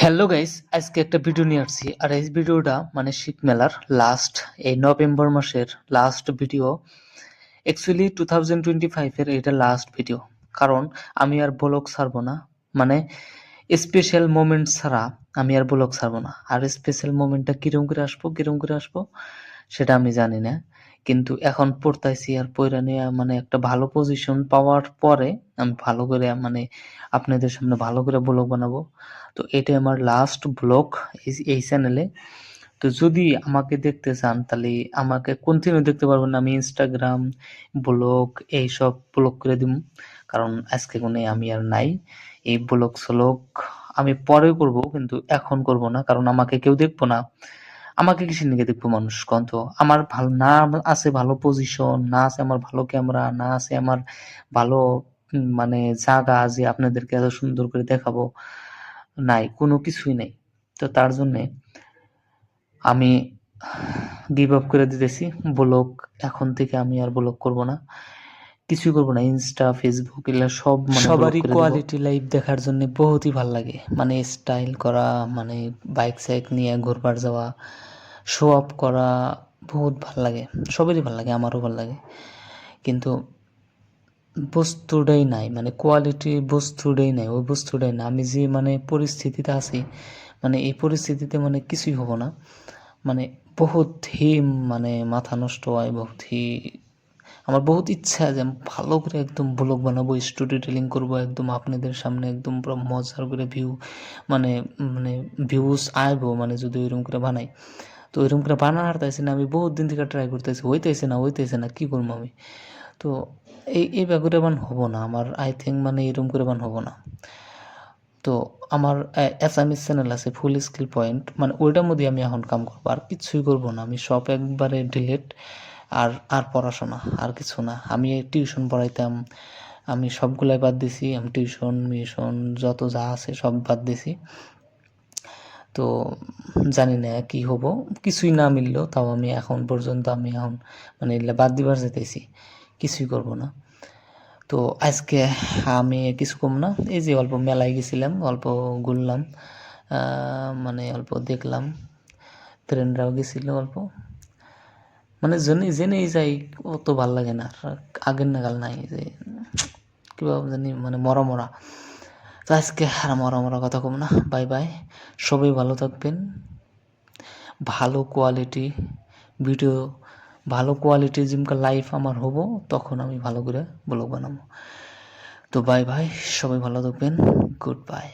Hello guys, আজকে একটা video নিয়ে আসছি। আর এই ভিডিওটা মানে শীত মেলার লাস্ট, এই নভেম্বর মাসের লাস্ট ভিডিও। অ্যাকচুয়ালি 2025 এর এটা লাস্ট ভিডিও। কারণ আমি আর ব্লগ ছাড়বো না, মানে স্পেশাল মোমেন্ট ছাড়া আমি আর ব্লগ ছাড়বো না। আর স্পেশাল মোমেন্টটা কিরম করে আসবো সেটা আমি জানি না। কিন্তু এখন পড়তাইছি, আর পইরা নিয়ে মানে একটা ভালো পজিশন পাওয়ার পরে আমি ভালো করে মানে আপনাদের সামনে ভালো করে ব্লগ বানাবো। তো এটাই আমার লাস্ট ব্লগ এই চ্যানেলে। তো যদি আমাকে দেখতে চান তাহলে আমাকে কন্টিনিউ দেখতে পারবেন। আমি ইনস্টাগ্রাম, ব্লগ এইসব ব্লগ করে দিব। কারণ আজকে কোনো আমি আর নাই। এই ব্লগ স্লগ আমি পরে করব, কিন্তু এখন করব না, কারণ আমাকে কেউ দেখবো না। আমাকে কিসের নিকে দেখবো মানুষ কন্ত? আমার ভালো না আছে ভালো পজিশন, না আছে আমার ভালো ক্যামেরা, না আছে আমার ভালো মানে জায়গা যে আপনাদেরকে এত সুন্দর করে দেখাবো, নাই, কোনো কিছুই নাই। তো তার জন্যে আমি গিভ আপ করে দিতেছি। ব্লগ এখন থেকে আমি আর ব্লগ করব না, কিছুই করব না। ইনস্টা, ফেসবুক এগুলা সব মানে ব্লক সবারই করে দেব। কোয়ালিটি লাইফ দেখার জন্য বহুতই ভাল লাগে, মানে স্টাইল করা, মানে বাইক সাইক নিয়ে ঘুরবার যাওয়া, শো অফ করা, বহুত ভাল লাগে। সবারই ভাল লাগে, আমারও ভাল লাগে। কিন্তু বস্তুটাই নাই, মানে কোয়ালিটি বস্তুটাই নাই, ওই বস্তুটাই না। আমি যে মানে পরিস্থিতিতে আছি, মানে এই পরিস্থিতিতে মানে কিছুই হব না। মানে বহুত হি মানে মাথা নষ্ট হয়, আমার বহুত ইচ্ছা যে আমি ভালো করে একদম ব্লগ বানাবো, স্টোরি টেলিং করবো একদম আপনাদের সামনে, একদম পুরো মজার করে মানে মানে ভিউজ আইবো, মানে যদি ওইরকম করে বানাই। তো ওইরকম করে বানানো হারতেছি না, আমি বহুত দিন থেকে ট্রাই করতেছি, হইতেছে না, কী করবো আমি? তো এই ব্যাপারে বান হবো না আমার, আই থিঙ্ক মানে এরকম করে বান হবো না। তো আমার অ্যাসামিস চ্যানেল আছে ফুল স্কিল পয়েন্ট, মানে ওইটার মধ্যে আমি এখন কাম করবো, আর কিছুই করবো না আমি, সব একবারে ডিলেট। আর আর পড়াশোনা আর কিছু না। আমি টিউশন পড়াইতাম, আমি সবগুলাই বাদ দিছি। আমি টিউশন মিশন যত যা আছে সব বাদ দিছি। তো জানি না কি হবো, কিছুই না মিললেও তাও আমি এখন পর্যন্ত আমি এখন মানে এগুলা বাদ দিবার যেতেছি, কিছুই করব না। তো আজকে আমি কিছু কম না, এই যে অল্প মেলায় গেছিলাম, অল্প ঘুরলাম, মানে অল্প দেখলাম, ফ্রেন্ডরাও গেছিল অল্প, মানে জেনেই যাই, অত ভাল লাগে না আর, আগের নাগাল নাই যে কীভাবে জানি মানে মরা মরা। তো আজকে আর মরা মরা কথা কম না, বাই বাই। সবাই ভালো থাকবেন, ভালো কোয়ালিটি ভিডিও, ভালো কোয়ালিটি জিমকা লাইফ আমার হবো, তখন আমি ভালো করে ব্লগ বানাবো। তো বাই বাই, সবাই ভালো থাকবেন, গুড বাই।